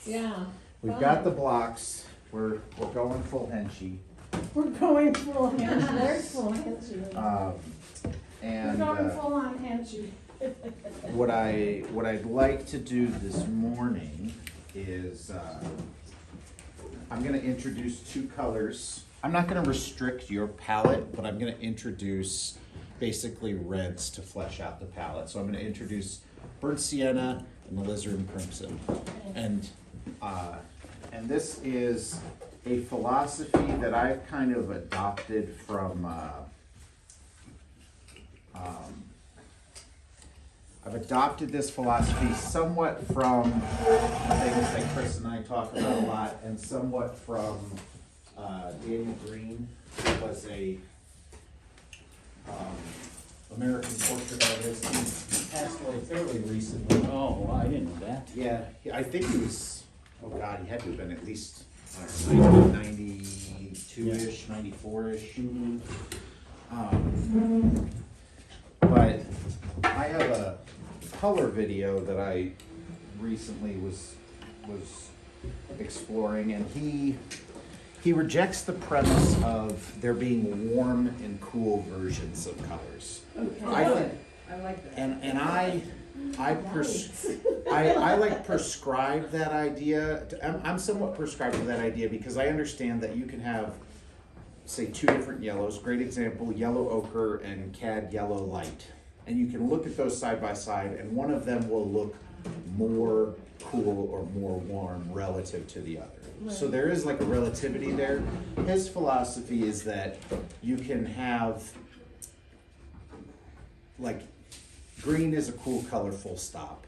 Yeah. We've got the blocks. We're going full Hensche. We're going full Hensche. There's full Hensche. And We're going full on Hensche. what I'd like to do this morning is I'm going to introduce two colors. I'm not going to restrict your palette, but I'm going to introduce basically reds to flesh out the palette. So I'm going to introduce burnt sienna and alizarin crimson, and this is a philosophy that I've kind of adopted from. I've adopted this philosophy somewhat from things that Chris and I talk about a lot, and somewhat from Daniel Green, who was a American portrait artist. He passed away fairly recently. Oh, I didn't know that. Yeah, I think he was, oh God, he had to have been at least, I don't know, 92-ish, 94-ish. But I have a color video that I recently was exploring, and he rejects the premise of there being warm and cool versions of colors. Okay. I think, I like that. and I like prescribe that idea. I'm somewhat prescribed to that idea because I understand that you can have, say, two different yellows. Great example, yellow ochre and cad yellow light. And you can look at those side by side, and one of them will look more cool or more warm relative to the other. Right. So there is like a relativity there. His philosophy is that you can have, like, green is a cool color, full stop.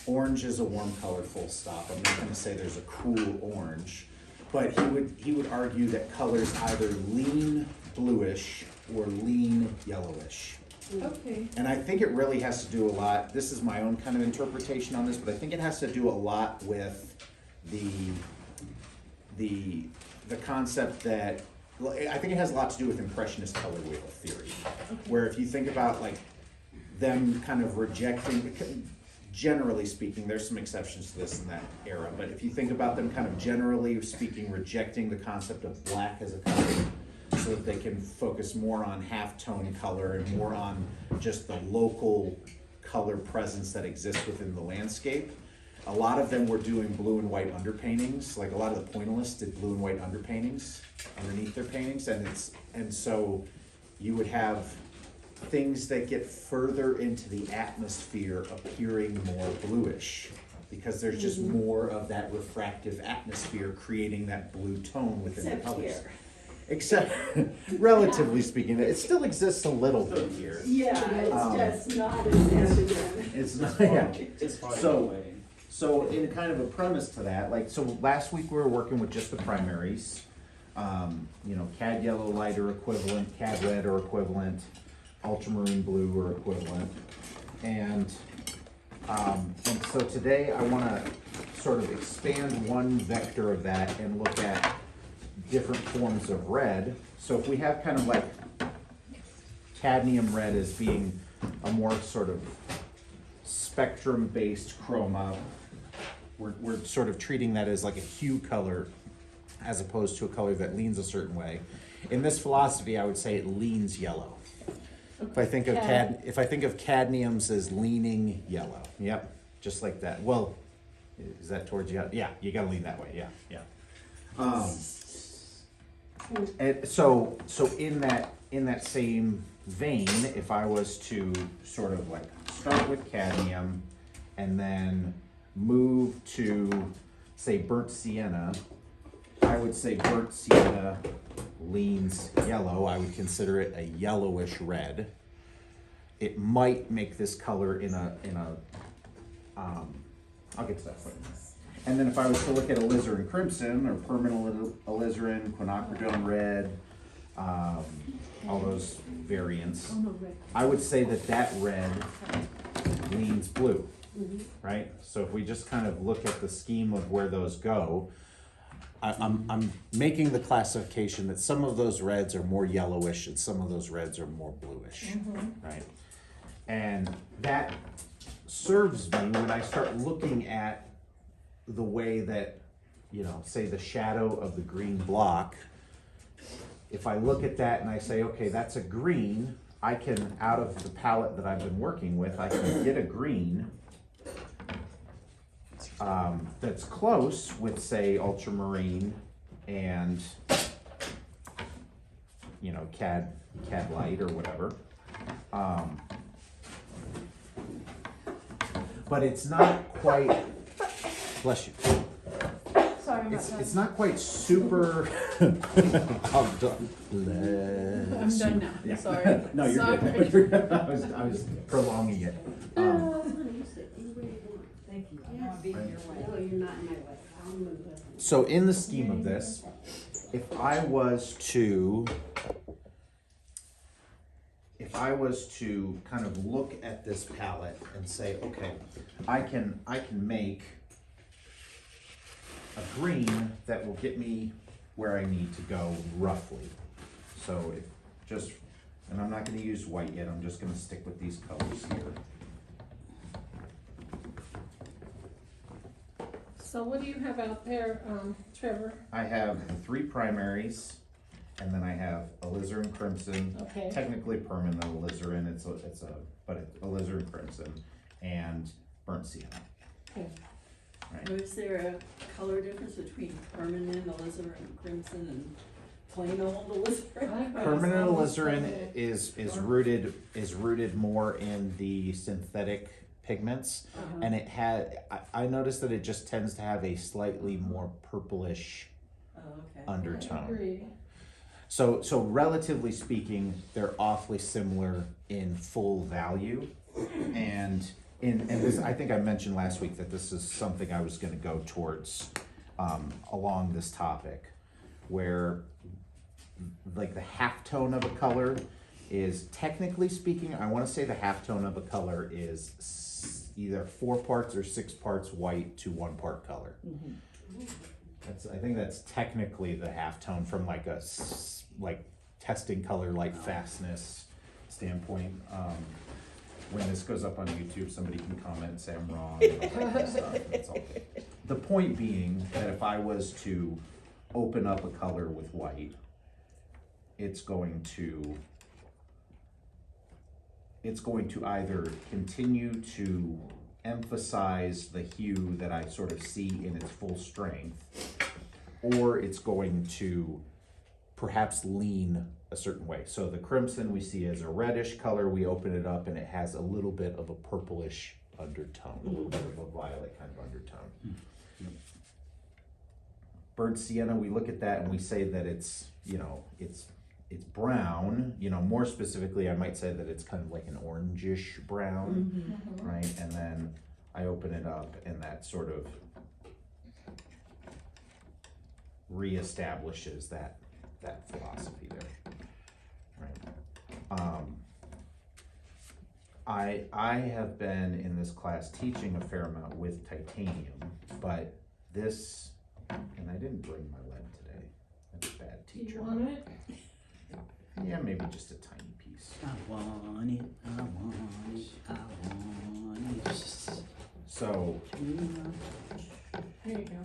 Orange is a warm color, full stop. I'm not going to say there's a cool orange, but he would argue that colors either lean bluish or lean yellowish. Okay. And I think it really has to do a lot, this is my own kind of interpretation on this, but I think it has to do a lot with the concept that, I think it has a lot to do with impressionist color wheel theory, where if you think about like them kind of rejecting, generally speaking, there's some exceptions to this in that era, but if you think about them kind of generally speaking rejecting the concept of black as a color, so that they can focus more on half-tone color and more on just the local color presence that exists within the landscape. A lot of them were doing blue and white underpaintings, like a lot of the pointillists did blue and white underpaintings underneath their paintings, and so you would have things that get further into the atmosphere appearing more bluish, because there's just more of that refractive atmosphere creating that blue tone within the colors. Here. Except, relatively speaking, it still exists a little bit here. Yeah, it's just not as evident. It's not, yeah. It's fine. So in kind of a premise to that, like, so last week we were working with just the primaries. You know, cad yellow light or equivalent, cad red or equivalent, ultramarine blue or equivalent. And so today I want to sort of expand one vector of that and look at different forms of red. So if we have kind of like cadmium red as being a more sort of spectrum-based chroma, we're sort of treating that as like a hue color as opposed to a color that leans a certain way. In this philosophy, I would say it leans yellow. If I think of cadmiums as leaning yellow, yep, just like that. Well, is that towards you? Yeah, you gotta lean that way. Yeah. And so in that same vein, if I was to sort of like start with cadmium and then move to, say, burnt sienna, I would say burnt sienna leans yellow. I would consider it a yellowish red. It might make this color in a I'll get to that point. And then if I was to look at alizarin crimson or permanent alizarin, quinacridone red, all those variants, I would say that red leans blue, right? So if we just kind of look at the scheme of where those go, I'm making the classification that some of those reds are more yellowish and some of those reds are more bluish, right? And that serves me when I start looking at the way that, you know, say the shadow of the green block, if I look at that and I say, okay, that's a green, I can, out of the palette that I've been working with, I can get a green that's close with, say, ultramarine and, you know, cad light or whatever. But it's not quite, bless you. Sorry, I'm It's not quite super. I'm done. I'm done now. Yeah. Sorry. No, you're Sorry. good. You're good. I was prolonging it. Thank you. No, you're not in my way. I'll move it. So in the scheme of this, if I was to kind of look at this palette and say, okay, I can make a green that will get me where I need to go roughly. So it just, and I'm not going to use white yet, I'm just going to stick with these colors here. So what do you have out there, Trevor? I have the 3 primaries, and then I have alizarin crimson, Okay. technically permanent alizarin, but alizarin crimson, and burnt sienna. Okay. Right. Is there a color difference between permanent alizarin crimson and plain old alizarin? Permanent alizarin is rooted more in the synthetic pigments, and it I noticed that it just tends to have a slightly more purplish Oh, okay. I undertone. agree. So relatively speaking, they're awfully similar in full value, and this, I think I mentioned last week that this is something I was going to go towards along this topic, where like the halftone of a color is, technically speaking, I want to say the halftone of a color is either 4 parts or 6 parts white to 1 part color. I think that's technically the halftone from like a testing color light fastness standpoint. When this goes up on YouTube, somebody can comment and say I'm wrong and all that kind of stuff. That's all. The point being that if I was to open up a color with white, it's going to either continue to emphasize the hue that I sort of see in its full strength, or it's going to perhaps lean a certain way. So the crimson we see as a reddish color, we open it up and it has a little bit of a purplish undertone, a little bit of a violet kind of undertone. Burnt sienna, we look at that and we say that it's, you know, it's brown, you know, more specifically, I might say that it's kind of like an orangish brown, right? And then I open it up and that sort of reestablishes that philosophy there, right? I have been in this class teaching a fair amount with titanium, but this, and I didn't bring my lead today, that's a bad Do you teacher. want it? Yeah, maybe just a tiny piece. I want it, I want it, I want it. So, Here you go.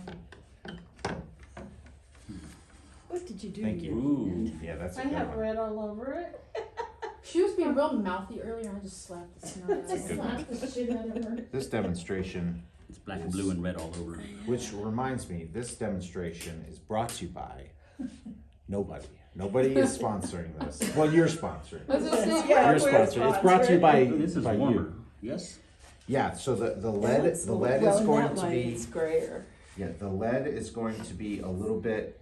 What did you do? thank you. Ooh. Yeah, that's a I good have one. red all over it. She was being real mouthy earlier. I just slapped the snot out of Just her. slapped the shit out of her. This demonstration, It's black and blue and red all over. which reminds me, this demonstration is brought to you by nobody. Nobody is sponsoring this. Well, you're sponsoring. I was this. gonna say, Yeah, You're we're sponsoring. It's brought to you by, This is by warmer. you. Yes? Yeah, so the lead is going to be, It's grayer. yeah, the lead is going to be a little bit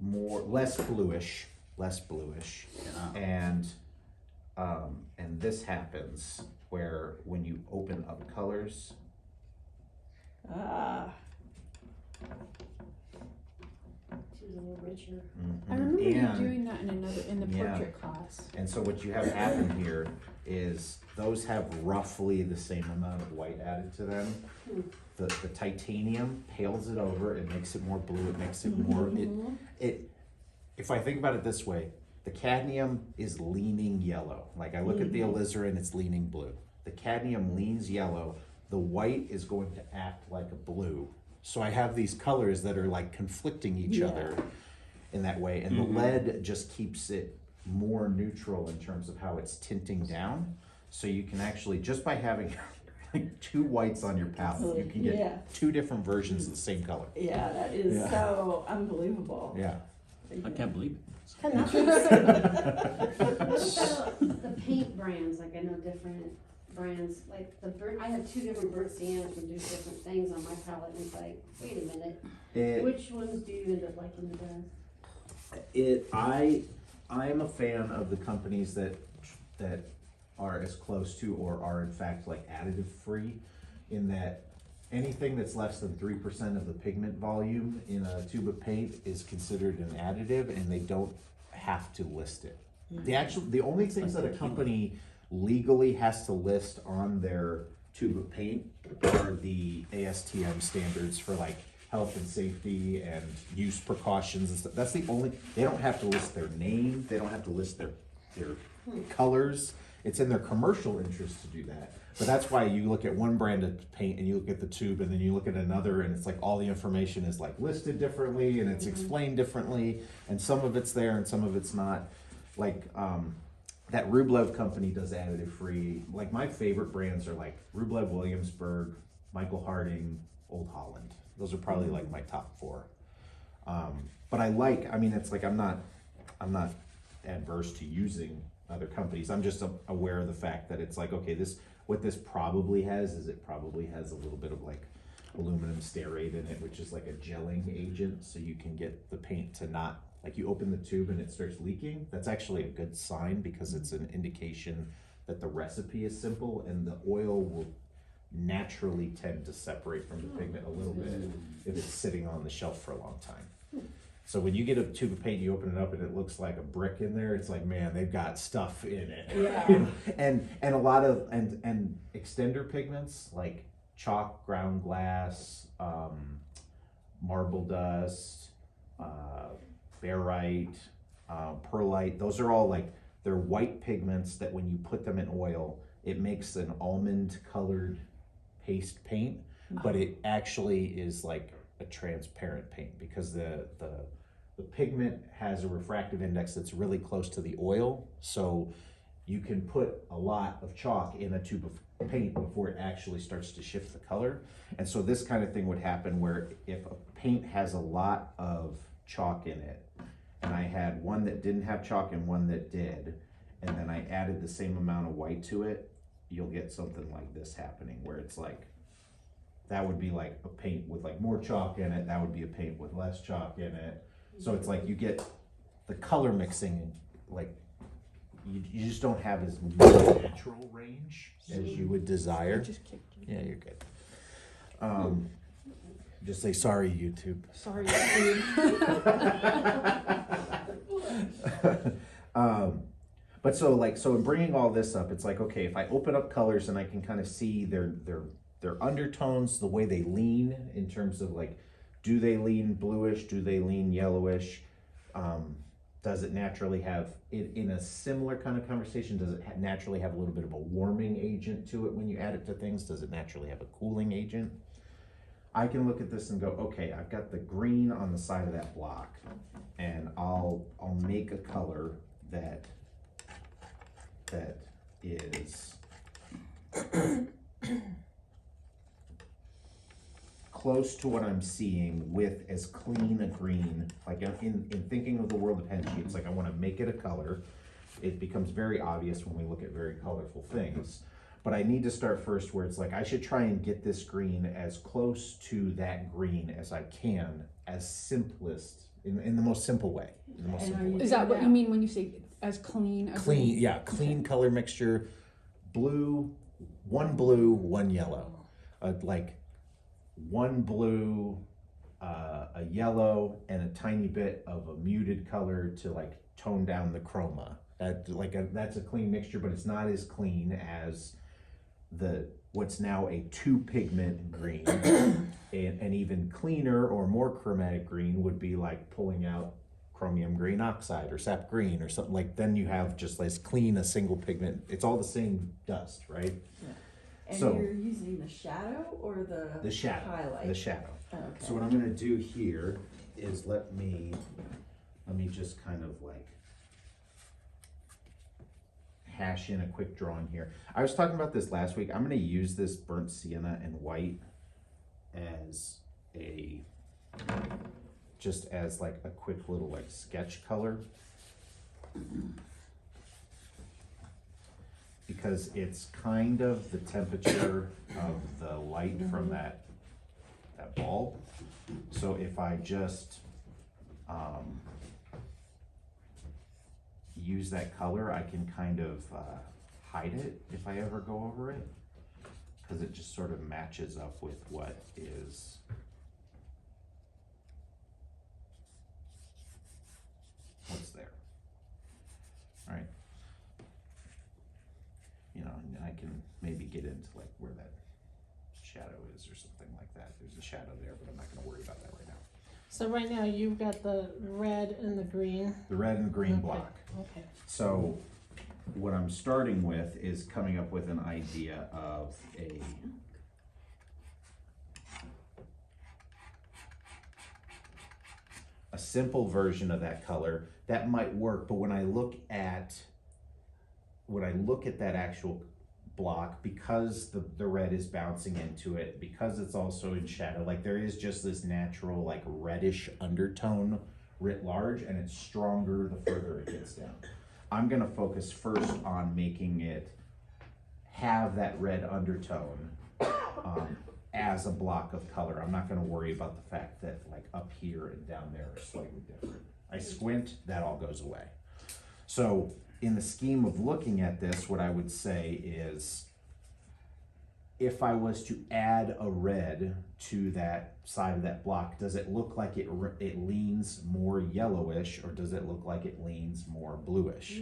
less bluish, Yeah. and this happens where when you open up colors, Ah. She's a little richer. I remember you and- doing that in the Yeah. portrait class. And so what you have happen here is those have roughly the same amount of white added to them. The titanium pales it over, it makes it more blue, it makes it more, if I think about it this way, the cadmium is leaning yellow. Like I look at the alizarin, it's leaning blue. The cadmium leans yellow, the white is going to act like a blue. So I have these colors that are like conflicting each Yeah. other in that way, and the lead just keeps it more neutral in terms of how it's tinting down. So you can actually, just by having two whites on your palette, you can Yeah. get two different versions of the same color. Yeah, that is Yeah. so unbelievable. Yeah. I can't believe it. And that's What about the paint brands? Like I know different brands, like I have two different burnt siennas and do different things on my palette, and it's like, wait a minute, which ones do you end up liking the best? I am a fan of the companies that are as close to or are in fact like additive free, in that anything that's less than 3% of the pigment volume in a tube of paint is considered an additive, and they don't have to list it. The only things that a company legally has to list on their tube of paint are the ASTM standards for like health and safety and use precautions and stuff. That's the only, they don't have to list their name, they don't have to list their colors. It's in their commercial interest to do that. But that's why you look at one brand of paint and you look at the tube, and then you look at another, and it's like all the information is like listed differently and it's explained differently, and some of it's there and some of it's not. Like that Rublev company does additive free. Like my favorite brands are like Rublev, Williamsburg, Michael Harding, Old Holland. Those are probably like my top four. But I mean, it's like I'm not adverse to using other companies. I'm just aware of the fact that it's like, okay, what this probably has is it probably has a little bit of like aluminum stearate in it, which is like a gelling agent, so you can get the paint to not, like you open the tube and it starts leaking. That's actually a good sign, because it's an indication that the recipe is simple, and the oil will naturally tend to separate from the pigment a little bit if it's sitting on the shelf for a long time. So when you get a tube of paint, you open it up and it looks like a brick in there. It's like, man, they've got stuff in it. Yeah. and a lot of and extender pigments like chalk, ground glass, marble dust, barite, perlite. Those are all like, they're white pigments that when you put them in oil, it makes an almond colored paste paint, but it actually is like a transparent paint, because the pigment has a refractive index that's really close to the oil, so you can put a lot of chalk in a tube of paint before it actually starts to shift the color. And so this kind of thing would happen where if a paint has a lot of chalk in it, and I had one that didn't have chalk and one that did, and then I added the same amount of white to it, you'll get something like this happening, where it's like, that would be like a paint with like more chalk in it, that would be a paint with less chalk in it. So it's like you get the color mixing, like you just don't have as much natural range as you would desire. Yeah, you're good. Just say sorry, YouTube. Sorry. But so in bringing all this up, it's like, okay, if I open up colors and I can kind of see their undertones, the way they lean in terms of like, do they lean bluish? Do they lean yellowish? Does it naturally have, in a similar kind of conversation, does it naturally have a little bit of a warming agent to it when you add it to things? Does it naturally have a cooling agent? I can look at this and go, okay, I've got the green on the side of that block, and I'll make a color that is close to what I'm seeing with as clean a green. Like in thinking of the world of Hensche, it's like I want to make it a color. It becomes very obvious when we look at very colorful things. But I need to start first where it's like I should try and get this green as close to that green as I can, as simplest, in the most simple way. In the most simple way. Is that what you mean when you say as clean? As Clean, yeah, clean color mixture. Blue, one yellow. Like one blue, a yellow, and a tiny bit of a muted color to like tone down the chroma. That's a clean mixture, but it's not as clean as what's now a 2-pigment green. and even cleaner or more chromatic green would be like pulling out chromium green oxide or sap green or something. Like then you have just as clean a single pigment. It's all the same dust, right? And So- you're using the shadow or The shadow, highlight? the shadow. Oh, okay. So what I'm gonna do here is let me just kind of like hash in a quick drawing here. I was talking about this last week. I'm gonna use this burnt sienna and white as just as like a quick little like sketch color. Because it's kind of the temperature of the light from that bulb. So if I just use that color, I can kind of hide it if I ever go over it, because it just sort of matches up with what is what's there. All right. You know, and I can maybe get into like where that shadow is or something like that. There's a shadow there, but I'm not gonna worry about that right now. So right now you've got the red and the green. The red and green Okay, block. Okay. So what I'm starting with is coming up with an idea of a simple version of that color that might work, but when I look at that actual block, because the red is bouncing into it, because it's also in shadow, like there is just this natural like reddish undertone writ large, and it's stronger the further it gets down. I'm gonna focus first on making it have that red undertone as a block of color. I'm not gonna worry about the fact that like up here and down there are slightly different. I squint, that all goes away. So in the scheme of looking at this, what I would say is, if I was to add a red to that side of that block, does it look like it leans more yellowish, or does it look like it leans more bluish?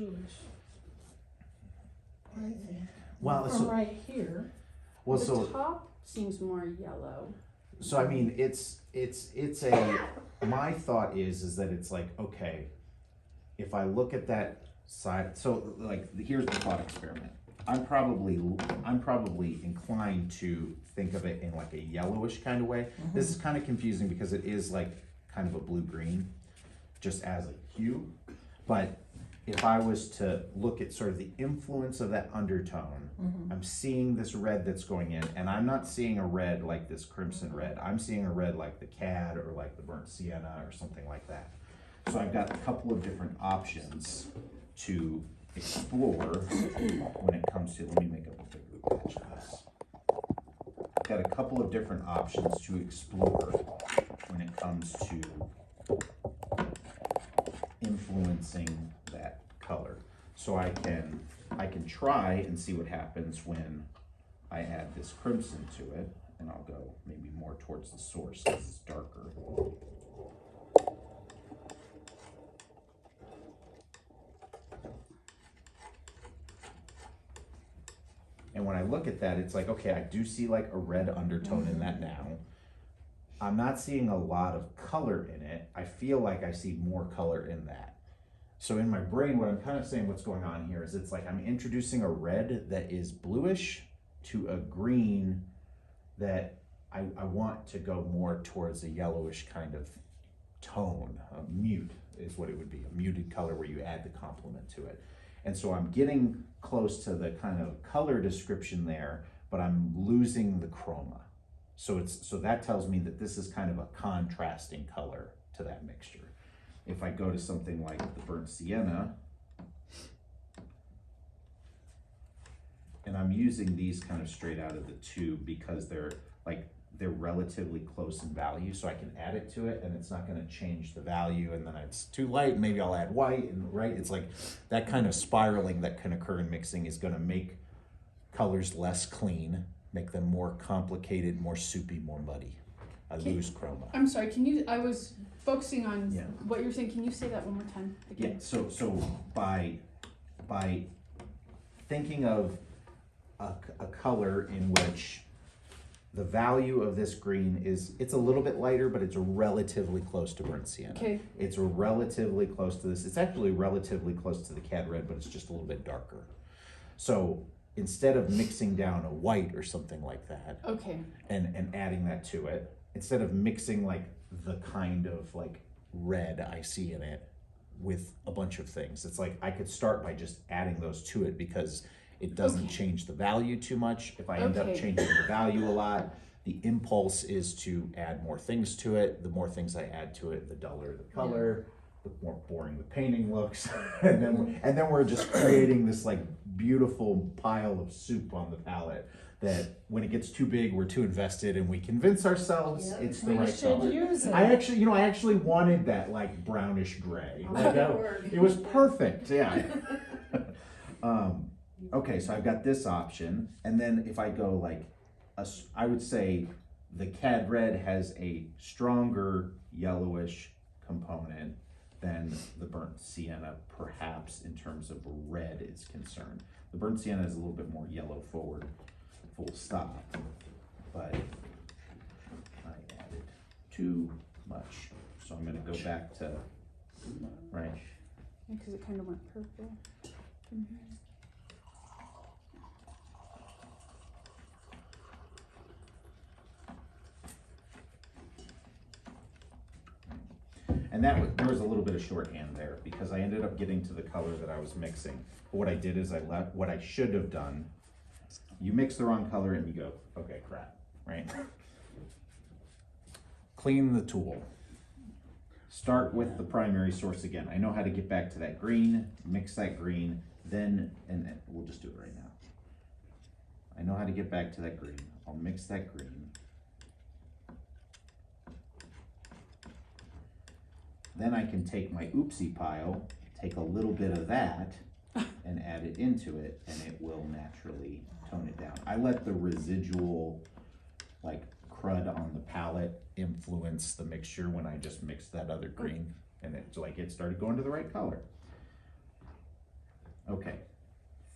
Well, From so, right here. well, The so, top seems more yellow. so I mean, my thought is that it's like, okay, if I look at that side, so like, here's the thought experiment. I'm probably inclined to think of it in like a yellowish kind of way. This is kind of confusing because it is like kind of a blue-green, just as a hue. But if I was to look at sort of the influence of that undertone, I'm seeing this red that's going in, and I'm not seeing a red like this crimson red. I'm seeing a red like the cad or like the burnt sienna or something like that. So I've got a couple of different options to explore when it comes to, let me make up a bigger patch of this. I've got a couple of different options to explore when it comes to influencing that color. So I can try and see what happens when I add this crimson to it, and I'll go maybe more towards the source because it's darker. And when I look at that, it's like, okay, I do see like a red undertone in that now. I'm not seeing a lot of color in it. I feel like I see more color in that. So in my brain, what I'm kind of saying what's going on here is it's like I'm introducing a red that is bluish to a green that I want to go more towards a yellowish kind of tone. A mute is what it would be, a muted color where you add the complement to it. And so I'm getting close to the kind of color description there, but I'm losing the chroma. So that tells me that this is kind of a contrasting color to that mixture. If I go to something like the burnt sienna, and I'm using these kind of straight out of the tube because they're relatively close in value, so I can add it to it and it's not gonna change the value, and then it's too light, maybe I'll add white, and right, it's like that kind of spiraling that can occur in mixing is gonna make colors less clean, make them more complicated, more soupy, more muddy. I lose chroma. I'm sorry, I was focusing on Yeah. what you're saying. Can you say that one more time again? Yeah, so by thinking of a color in which the value of this green it's a little bit lighter, but it's relatively close to burnt sienna. Okay. It's relatively close to this. It's actually relatively close to the cad red, but it's just a little bit darker. So instead of mixing down a white or something like that, Okay. and adding that to it, instead of mixing like the kind of like red I see in it with a bunch of things, it's like I could start by just adding those to it because it doesn't Okay. change the value too much. If I end up Okay. changing the value a lot, the impulse is to add more things to it. The more things I add to it, the duller the color, the more boring the painting looks. and then we're just creating this like beautiful pile of soup on the palette that when it gets too big, we're too invested and we convince ourselves Yep. it's the We right should color. use it. I actually wanted that like brownish gray. Like, Work. it was perfect, yeah. Okay, so I've got this option, and then if I go like, I would say the cad red has a stronger yellowish component than the burnt sienna, perhaps in terms of red is concerned. The burnt sienna is a little bit more yellow forward, full stop, but I added too much. So I'm gonna go back to, right, Because it kind of went purple. and there was a little bit of shorthand there because I ended up getting to the color that I was mixing. But what I did is what I should have done, you mix the wrong color and you go, okay, crap, right? Clean the tool. Start with the primary source again. I know how to get back to that green, mix that green, then, and we'll just do it right now. I know how to get back to that green. I'll mix that green. Then I can take my oopsie pile, take a little bit of that, and add it into it, and it will naturally tone it down. I let the residual, like, crud on the palette influence the mixture when I just mixed that other green, and it started going to the right color. Okay,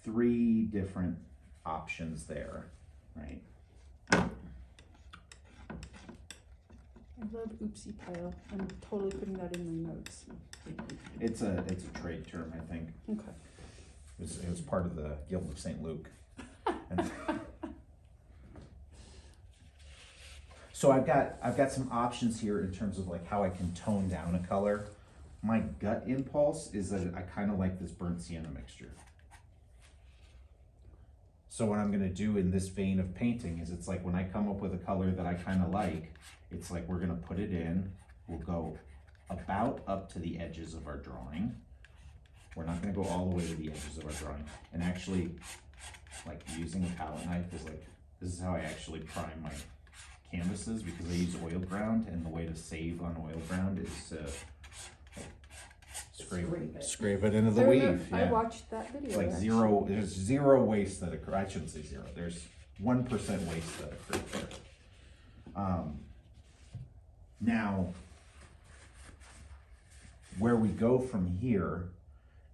3 different options there, right? I love oopsie pile. I'm totally putting that in my notes. It's a trade term, I think. Okay. It was part of the Guild of St. Luke. And so I've got some options here in terms of like how I can tone down a color. My gut impulse is that I kind of like this burnt sienna mixture. So what I'm gonna do in this vein of painting is it's like when I come up with a color that I kind of like, it's like we're gonna put it in, we'll go about up to the edges of our drawing. We're not gonna go all the way to the edges of our drawing. And actually, like using a palette knife is like, this is how I actually prime my canvases because I use oil ground, and the way to save on oil ground is to scrape it into the weave. I Yeah. watched that video. Like actually. there's zero waste that occurs. I shouldn't say zero. There's 1% waste that occurs there. Now, where we go from here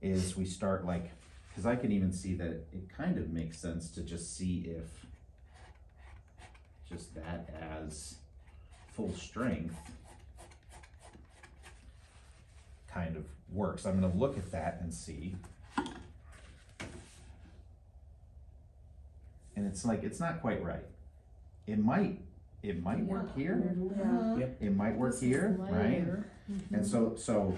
is we start like, because I can even see that it kind of makes sense to just see if just that as full strength kind of works. I'm gonna look at that and see. And it's like, it's not quite right. It might work here. Yeah. It might work here, right? Lighter. And so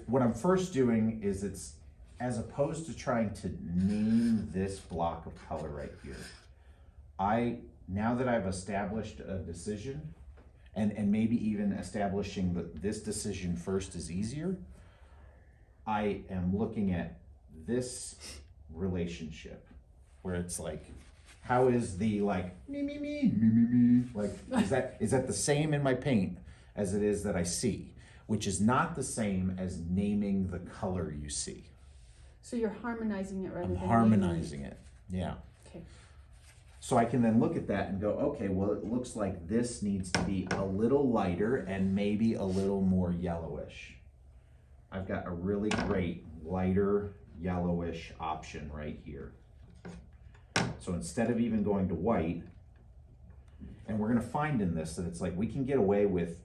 what I'm first doing is it's, as opposed to trying to name this block of color right here, now that I've established a decision, and maybe even establishing that this decision first is easier, I am looking at this relationship where it's like, how is the like me, like is that the same in my paint as it is that I see, which is not the same as naming the color you see. So you're harmonizing it rather I'm than harmonizing it, yeah. Okay. So I can then look at that and go, okay, well, it looks like this needs to be a little lighter and maybe a little more yellowish. I've got a really great lighter yellowish option right here. So instead of even going to white, and we're gonna find in this that it's like we can get away with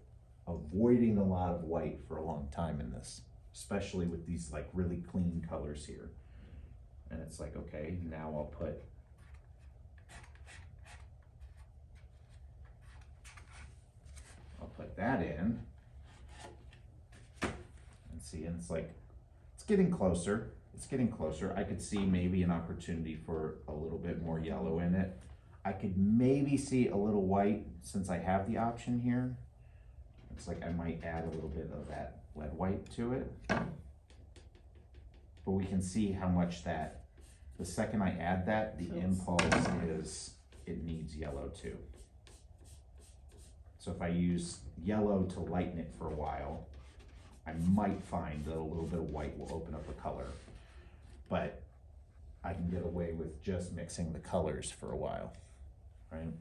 avoiding a lot of white for a long time in this, especially with these like really clean colors here. And it's like, okay, now I'll put that in. And see, and it's like, it's getting closer. It's getting closer. I could see maybe an opportunity for a little bit more yellow in it. I could maybe see a little white since I have the option here. It's like I might add a little bit of that lead white to it. But we can see how much that, the second I add that, the impulse is, it needs yellow too. So if I use yellow to lighten it for a while, I might find that a little bit of white will open up the color. But I can get away with just mixing the colors for a while, right?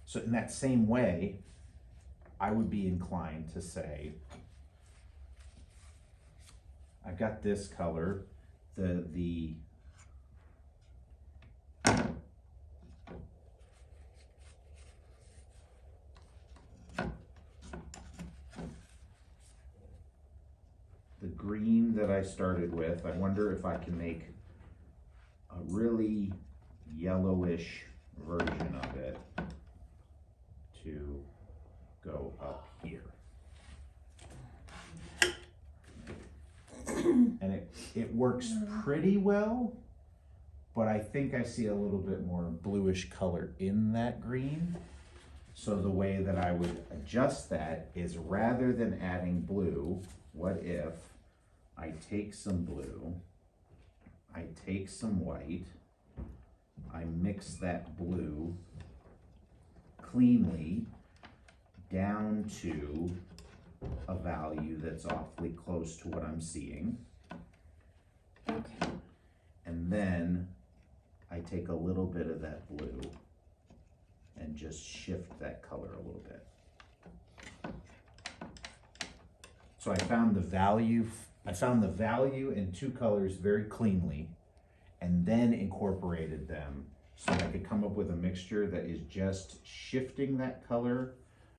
So in that same way, I would be inclined to say, I've got this color, the green that I started with. I wonder if I can make a really yellowish version of it to go up here. And it works pretty well, but I think I see a little bit more bluish color in that green. So the way that I would adjust that is, rather than adding blue, what if I take some blue, I take some white, I mix that blue cleanly down to a value that's awfully close to what I'm seeing. Okay. And then I take a little bit of that blue and just shift that color a little bit. So I found the value in two colors very cleanly, and then incorporated them so that I could come up with a mixture that is just shifting that color